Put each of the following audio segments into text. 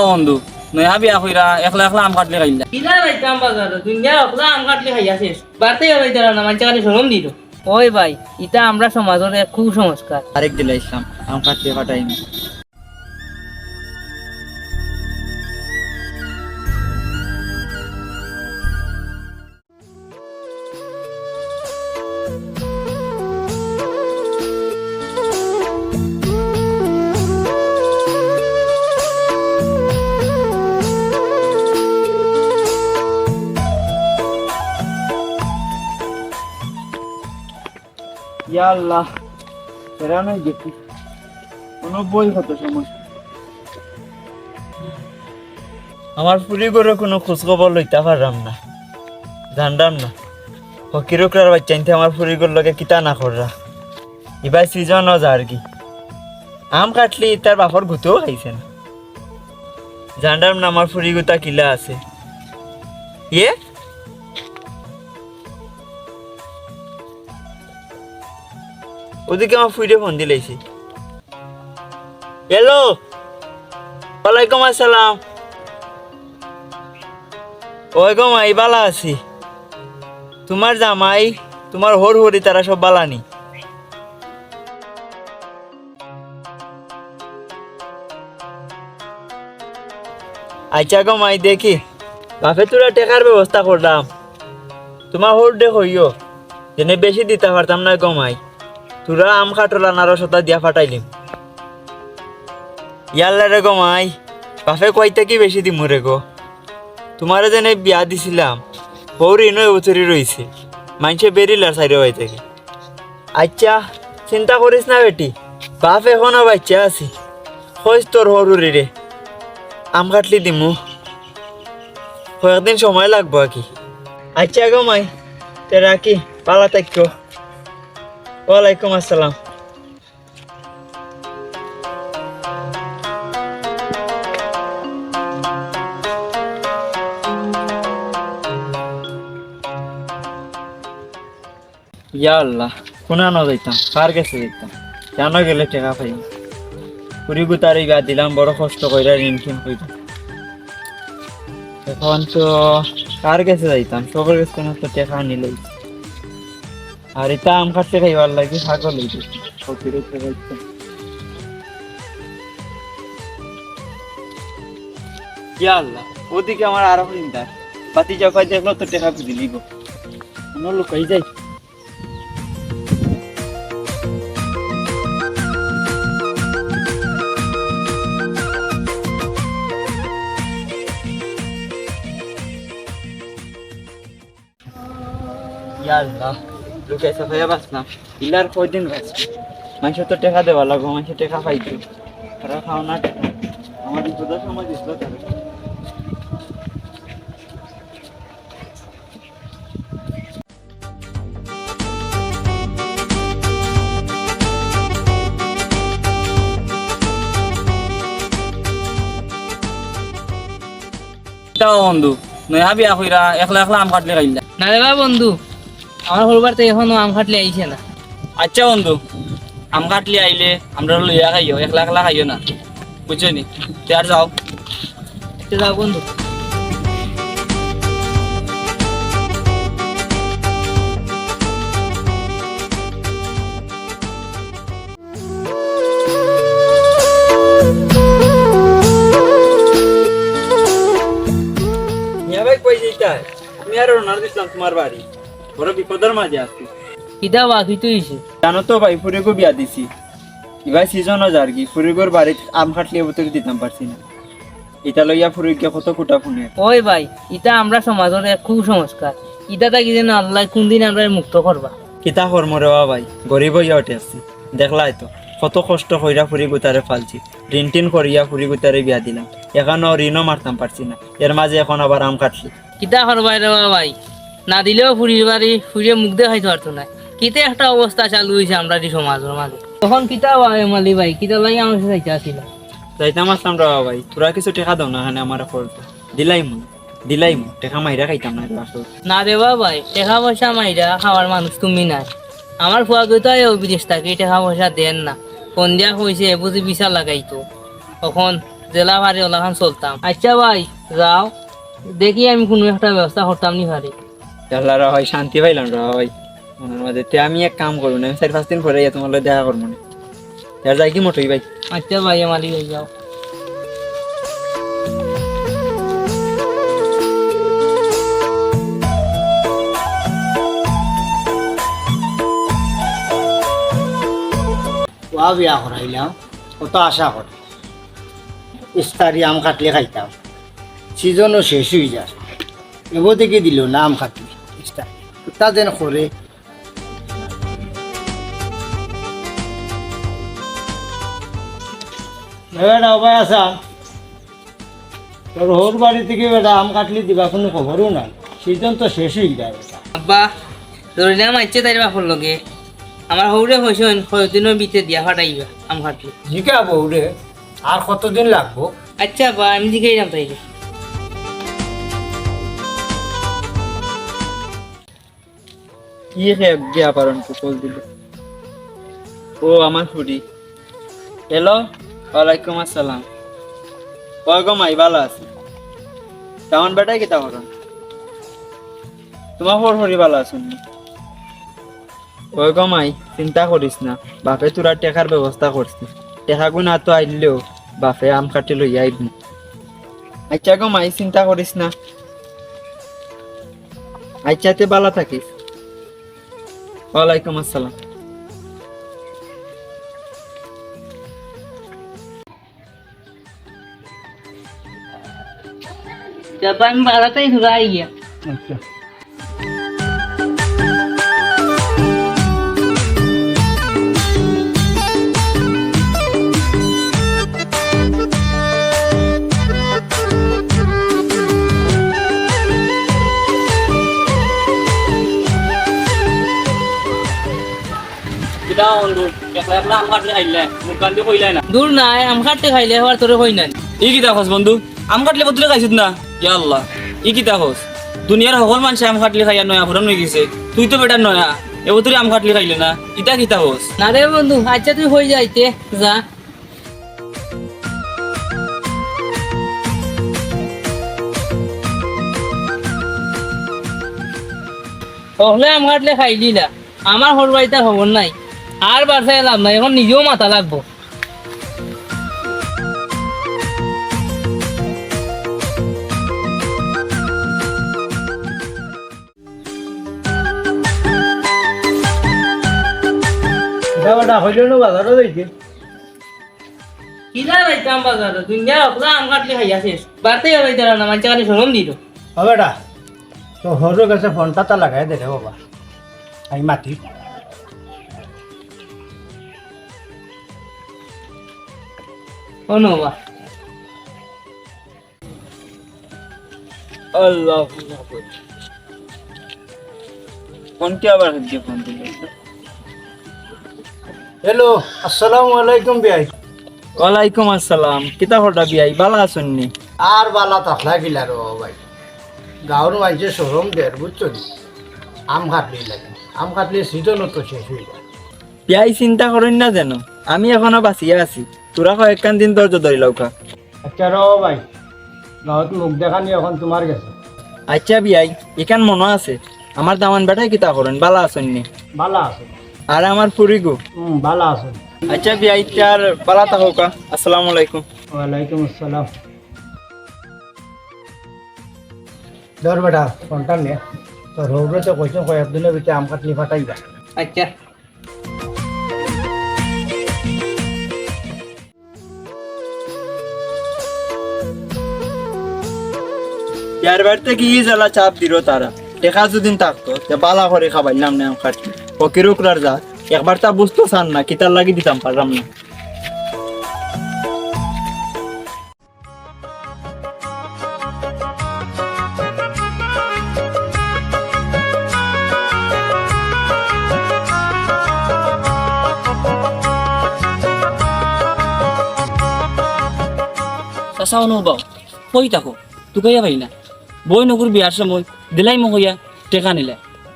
বন্ধু নয়া বিয়া কইরা একলা একলা আম কাটলে খাইলা কিলা যাইতাম বাজার দুনিয়া একলা আম কাটলে খাইয়া শেষ বাড়তে যাইতাম না মানুষ কাছে শরম দিল ওই ভাই এটা আমরা সমাজের এক কুসংস্কার আরেক দিলা ইসলাম আম কাটলে ফাটাইনি ইয়া আল্লাহ ফেরানোই দেখি কোনো বই হতো সমস্যা আমার পুরি করে কোনো খোঁজখবর লইতে পারলাম না জানলাম না ফকিরকরার বাচ্চা আনতে আমার পুরিগুলোর লগে কিতা না কররা এবার সিজন যা আর কি আম কাটলি তার বাপর ঘুতেও খাইছে না জানলাম না আমার পুরি গুতা কিলা আছে ইয়ে ওদিকে আমার ফুইডে ফোন দিলেছি হ্যালো ওয়ালাইকুম আসসালাম ওই গো মাই বালা আছি তোমার জামাই তোমার হর হরি তারা সব বালানি আচ্ছা গো মাই দেখি বাপে তোরা টেকার ব্যবস্থা করলাম তোমার হর দে হইও যেনে বেশি দিতে পারতাম না গো মাই তোরা আম কাটলা নারো সতা দিয়া ফাটাইলিম ইয়াল্লা রে গো মাই বাপে কইতে কি বেশি দিমু রে গো তোমারে যেন বিয়া দিছিলাম বউর ইনই বছরই রয়েছে মানুষে বেরিলার সাইডে হয়ে থেকে আচ্ছা চিন্তা করিস না বেটি বাপ এখনো বাচ্চা আছি খোঁজ তোর হরুরি রে আম কাটলি দিমু কয়েকদিন সময় লাগবো আর কি আচ্ছা গো মাই তে রাখি পালা থাকো ওয়ালাইকুম আসসালাম ইয়া আল্লাহ কোনা ন যাইতাম কার কাছে যাইতাম কেন গেলে টেকা পাই পুরি গুতারি গা দিলাম বড় কষ্ট কইরা ঋণখিন কইতাম এখন তো কার কাছে যাইতাম সবার কাছে কোনো তো টেকা নিলেই আর এটা আম কাটতে খাইবার লাগে ছাগল হইতে অতিরিক্ত হইতে ইয়া আল্লাহ ওদিকে আমার আরো চিন্তা পাতি চাপাই দেখলো তো টেকা খুঁজে নিব অন্য লোক হয়ে যাই ইয়া আল্লাহ লোকে সাফাইয়া বাস না ইলার কয়দিন বাস মানুষের তো টেকা দেওয়া লাগবো মানুষের টেকা পাইতো তারা খাও না টেকা আমার বিপদের সময় দিছিল তারা বন্ধু নয়া বিয়া কইরা একলা একলা আম কাটলে খাইলা না রে বা বন্ধু আমার হলবার তো এখনো আম কাটলে আইছে না আচ্ছা বন্ধু আম কাটলি আইলে আমরা লইয়া খাইও একলা একলা খাইও না বুঝছো নি আর যাও যাও বন্ধু আমি আর ওনার দিছিলাম তোমার বাড়ি বড় বিপদের মাঝে আছি কিতা বাকি তুই জানো তো ভাই ফুরিগো বিয়া দিছি এবার সিজনও যার কি ফুরিগোর বাড়িতে আম কাটলে বোতল দিতাম পারছি না এটা লইয়া ফুরিগে কত কুটা ফুনে ওই ভাই এটা আমরা সমাজের এক কুসংস্কার এটা থাকি যেন আল্লাহ কোনদিন আমরা মুক্ত করবা কিতা কর্ম রে ভাই গরিব হইয়া উঠে আসছি দেখলাই তো কত কষ্ট কইরা ফুরিগুতারে ফালছি ঋণ টিন করিয়া ফুরিগুতারে বিয়া দিলাম এখানেও ঋণও মারতাম পারছি না এর মাঝে এখন আবার আম কাটছি কিতা করবাই রে ভাই না দিলেও ফুরির বাড়ি ফুরিয়ে মুখ দেখাইতে পারতো না কিতে একটা অবস্থা চালু হয়েছে আমরা এই সমাজের মাঝে তখন কিতা মালি ভাই কিতা লাগে আমার সাথে চাইছিল যাইতাম আসলাম রে ভাই তোরা কিছু টেকা দাও না এখানে আমার করতে দিলাইমু টেকা মাইরা খাইতাম না আসল না দেবা ভাই টাকা পয়সা মাইরা খাওয়ার মানুষ তুমি নাই আমার ফুয়া গইতাই বিদেশ থাকে টাকা পয়সা দেন না কোন দিয়া কইছে বুঝি বিচার লাগাইতো তখন জেলা ভারি ওলাখান চলতাম। আচ্ছা ভাই যাও, দেখি আমি কোনো একটা ব্যবস্থা করতাম নি ভারি। আল্লাহ হয় শান্তি পাইলাম হয় মনের মধ্যে। তে আমি এক কাম করবো না, আমি 4-5 দিন পরে তোমার লগে দেখা করবো না। আর যাই কি মোটই ভাই। আচ্ছা ভাই মালিক হয়ে যাও। ওয়া বিয়া করাইলাম কত আশা করে ইস্তারি আম কাটলে খাইতাম, সিজনও শেষ হয়ে যায়, এবার থেকে দিল না আম কাটলি ইস্তারি তা যেন করে। বেটা উপায় আছা তোর হোর বাড়ি থেকে বেটা আম কাটলি দিবা কোনো খবরও নাই, সিজন তো শেষ হয়ে যায় বেটা। আব্বা ধরিলাম আইছে তাই বাপর লগে, আমার হৌরে হইসন কয়দিনের ভিতরে দিয়া ফাটাইবা আম কাটলি। জিকা বউরে আর কতদিন লাগবো? আচ্ছা আব্বা আমি দিকে যাম তাইলে। কি হে বিয়া পারন কল দিল। ও আমার ফুডি। হ্যালো, ওয়ালাইকুম আসসালাম। ওয়ালাইকুম আই ভালো আছে। কেমন বেটাই কিতা করন? তোমার ফরি ভালো আছেন? ওই গমাই চিন্তা করিস না, বাপে তোরা টেকার ব্যবস্থা করছি। টেকা গুনা তো আইলেও বাপে আম কাটি লই আইব। আচ্ছা গমাই চিন্তা করিস না, আচ্ছাতে ভালো থাকিস। ওয়ালাইকুম আসসালাম। আব্বা আমি বাড়াতেই ঘুরে আই গিয়া। আচ্ছা দূর নাই আম কাটতে খাইলে হওয়ার তোরে হই নাই। ই কিতা খোঁজ বন্ধু আম কাটলে বদলে খাইছিস না? ইয়া আল্লাহ, ই কিতা খোঁজ? দুনিয়ার সকল মানুষ আম কাটলে খাইয়া নয়া ফুরান হয়ে গেছে, তুই তো বেটার নয়া এবার তুই আম কাটলে খাইলে না, ইটা কিতা খোঁজ? না রে বন্ধু, আচ্ছা তুই হয়ে যাইতে যা। ওহলে আম কাটলে খাইলি না, আমার হর বাড়িতে খবর নাই, আর বাসায় লাভ নাই, এখন নিজেও মাথা লাগবো। এটা বেটা হইল না বাজারও যাইছে। কিলা যাইতাম বাজারে, দুনিয়া অকলা আম কাটলে খাইয়া শেষ, বাড়তেই যাইতে না, মানুষ খালি সরম দিল। ও বেটা তো হরু কাছে ফোনটা তা লাগাই দে রে বাবা, আমি মাতি। ও নবা আল্লাহ ফোন কি আবার দিয়ে ফোন দিল? হ্যালো আসসালামু আলাইকুম বিয়াই। ওয়ালাইকুম আসসালাম। কিতা হরটা বিয়াই ভালো আছেন নি? আর বালা তাফলা গিলা রে ভাই, গাঁর মানুষের সরম দের বুঝছো নি, আম কাটলি লাগে, আম কাটলি সিজনও তো শেষ হয়ে যায়। বিয়াই চিন্তা করেন না যেন, আমি এখনো বাঁচিয়ে আছি। তোরা কয়েকখান দিন ধৈর্য ধরি লৌকা। আচ্ছা র ভাই, গাঁত মুখ দেখানি এখন তোমার গেছে। আচ্ছা বিয়াই এখান মনে আছে আমার দামান বেটাই কিতা করেন ভালো আছেন নি? বালা আছে। আর আমার পুরিগো। বালা আছে। আচ্ছা বিয়াই তার বালা থাকা। আসসালামু আলাইকুম। ওয়ালাইকুম আসসালাম। ধর বেটা ফোনটা নে, তোর হৌরে তো কইছো কয়েকদিনের ভিতরে আম কাটলি ফাটাইবা। আচ্ছা ইয়ার বাড়িতে কি জ্বালা চাপ দিল তারা, টেকা যদিন থাকতো বালা করে খাবাইলাম না কাটলি ফকির উকরার যা একবার তা বুঝতো চান না, কিতার লাগি দিতাম পারলাম না। চাচা অনুভব কই থাকো তুই কইয়া পাই না, বই নকুর বিয়ার সময় দিলাই মোক হইয়া টেকা নিলে,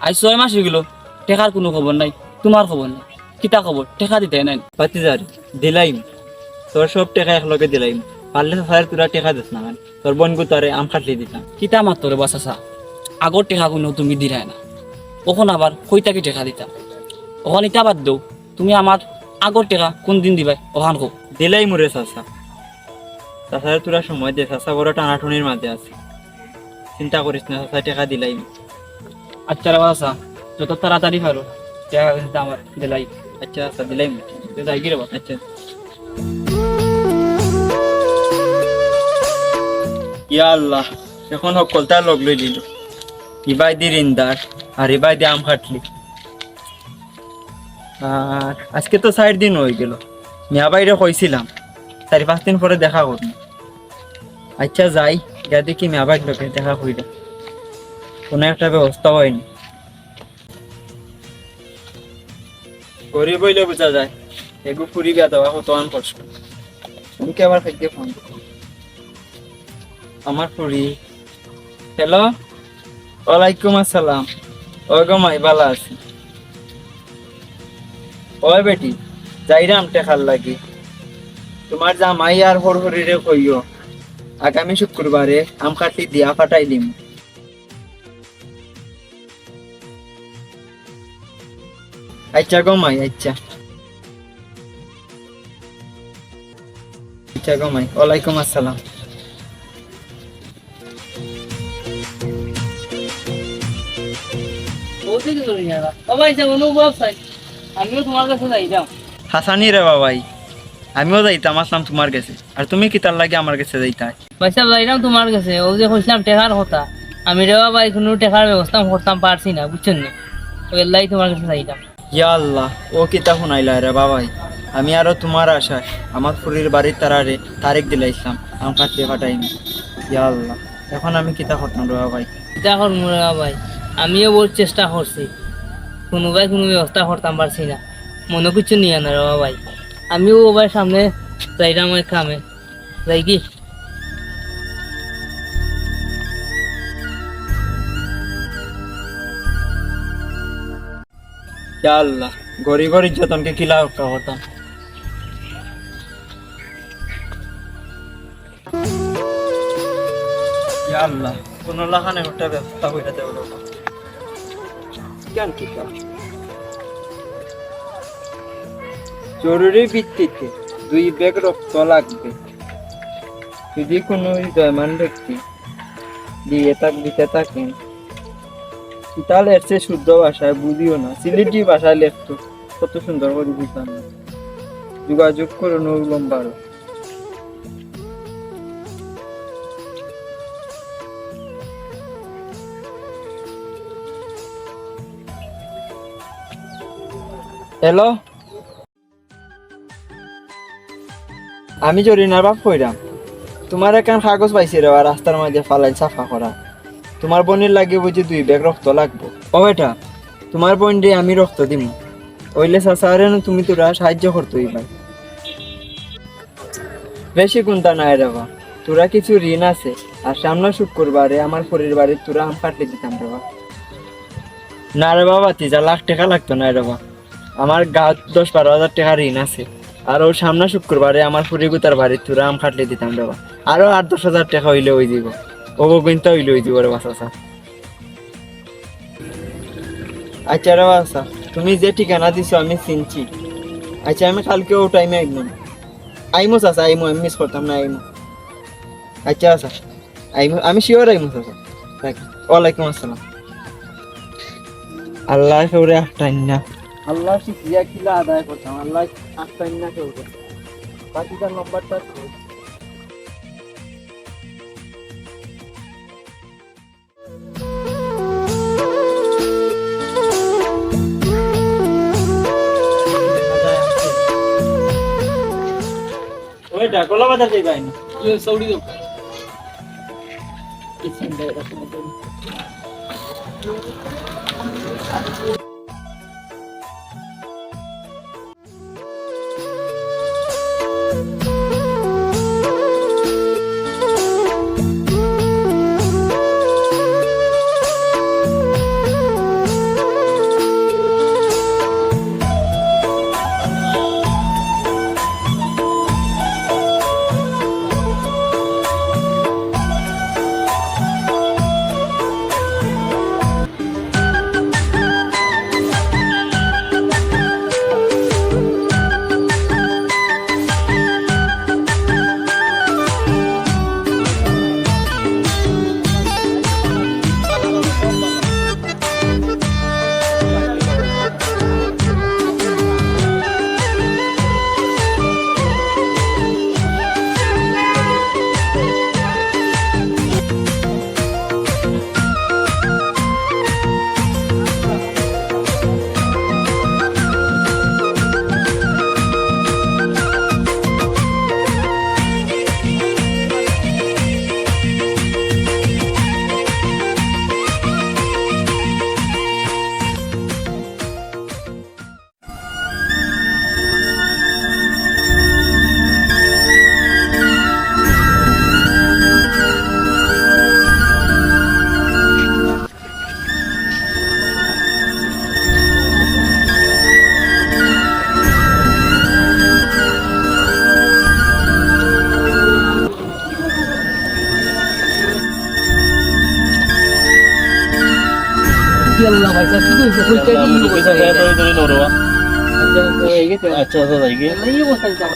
আজ 6 মাস হয়ে গেল টেকার কোনো খবর নাই, তোমার খবর নাই, কিতা খবর? টেকা দিতে নাই। পাতিজার দিলাইম, তোর সব টাকা একলগে দিলাইম। পারলে চাচারে তোরা টেকা দিস না তোর বোনগু তোরে আম কাটলি দিতাম। কিতা মাত্র রে বাসাসা, আগর টেকা কোনো তুমি দিলাই না, ওখন আবার কইতাকে টেকা দিতাম। ওখান ইটা বাদ দৌ, তুমি আমার আগর টেকা কোন দিন দিবাই ওখান হোক। দিলাই মোরে চাচা, চাচারে তোরা সময় দে, চাচা বড় টানাটুনির মাঝে আছে, চিন্তা করিস না, চাচা টেকা দিলাই। আচ্ছা রে বাসাসা, যত তাড়াতাড়ি পারো টেকা কিন্তু আমার দিলাই। আচ্ছা চাচা দিলাই। যাই কি রে বাবা। আচ্ছা ইয়া আল্লাহ, এখন সকলটা লগ লই দিল, ইবাই দি রিন্দার আর ইবাই দি আম কাটলি। আর আজকে তো 4 দিন হয়ে গেল, মিয়া বাইরে কইছিলাম 4-5 দিন পরে দেখা করব। আচ্ছা যাই, গিয়া দেখি মিয়া বাইর লোকে দেখা কইরা কোনো একটা ব্যবস্থা হয়নি। গরিব হইলে বোঝা যায় এগু ফুরি বিয়া দেওয়া কত আন কষ্ট। তুমি আবার খাইতে ফোন আমার ফুরি। হ্যালো, ওয়ালাইকুম আসসালাম। ওই গো মাই ভালো আছি। ওই বেটি যাইরাম টেকার লাগি, তোমার জামাই আর হরহরিরে কইও আগামী শুক্রবারে আম কাটলি দিয়া পাঠাইলিম। আচ্ছা গো মাই, আচ্ছা আচ্ছা গো মাই, ওয়ালাইকুম আসসালাম। বলতে কি করি না ও ভাই, যে অনুভব চাই আমিও তোমার কাছে যাইতাম। হাসানি রে বাবাই, আমিও যাইতাম, আসলাম তোমার কাছে, আর তুমি কি তার লাগে আমার কাছে যাইতা? পয়সা যাইতাম তোমার কাছে, ও যে কইছিলাম টেকার কথা, আমি রে বাবা কোনো টেকার ব্যবস্থা করতাম পারছি না, বুঝছেন না, ওই তোমার কাছে যাইতাম। ইয়া আল্লাহ, ও কিতা শুনাইলা রে বাবাই, আমি আরো তোমার আশায় আমার ফুরির বাড়ির তারারে তারিখ দিলাইছিলাম আম কাটতে পাঠাইনি। ইয়া আল্লাহ, এখন আমি কিতা করতাম রে বাবাই? এটা কর রে বাবাই, আমিও বহুত চেষ্টা করছি, কোনো ব্যবস্থা করতাম পারছি না, মনে কিছু নিয়ে না রে বাবাই। আমিও বাবার সামনে যাইতাম ওই কামে, যাই কি ইয়া আল্লাহ, গরিবের ইজ্জতনকে কিলা রক্ষা করতাম। ইয়া আল্লাহ, কোনো লাখানে একটা ব্যবস্থা করে দেব বাবা। কেন কিতা জরুরি ভিত্তিতে 2 ব্যাগ রক্ত লাগবে, যদি কোনো জয়মান ব্যক্তি দিতে থাকেন তাহলে এর চেয়ে শুদ্ধ ভাষায় বুঝিও না, সিলেটি ভাষায় লেখতো কত সুন্দর করে বুঝতাম না। যোগাযোগ করুন লম্বারও। হ্যালো, আমি জরিনার বাপ কইরাম, তোমার এখান কাগজ পাইছি রে, রাস্তার মাঝে ফালাই সাফা করা, তোমার বোনের লাগে বুঝি 2 ব্যাগ রক্ত লাগবো। ও এটা তোমার বোন রে আমি রক্ত দিব, ওইলে চাচারে তুমি তোরা সাহায্য করতো ভাই, বেশি গুন্তা নাই রেবা, তোরা কিছু ঋণ আছে, আর সামনে শুক্রবারে আমার পরিবারে তোরা আম কাটলে দিতাম রেবা। না রে বাবা, 3 লাখ টাকা লাগতো না রেবা, আমার গা 10-12 হাজার টাকা ঋণ আছে, আর ওর সামনে শুক্রবারে আমার পরিগুতার বাড়ি তোরা আম কাটলে দিতাম রেবা, আরো 8-10 হাজার টাকা হইলে ওই দিব, অবগণিতা হইলে ওই দিব রে বাসা। আচ্ছা রে বাসা, তুমি যে ঠিকানা দিছো আমি চিনছি। আচ্ছা আমি কালকে ও টাইমে আইমো চাচা, আইমো, আমি মিস করতাম না, আইমো। আচ্ছা আচ্ছা আইমো, আমি শিওর আইমো চাচা। ওয়ালাইকুম আসসালাম। আল্লাহ কেউরে আটটাই না, আল্লাহ শিখিয়া কিলা আদায় করতাম, আল্লাহ আটটাই না কেউরে। বাকিটার নম্বরটা ওইটা কলা বাজার যাই পাই না, সৌদি আল্লাহ ভাই কি কইছে কইতা কি আচ্ছা আচ্ছা যাই গে এই অবস্থা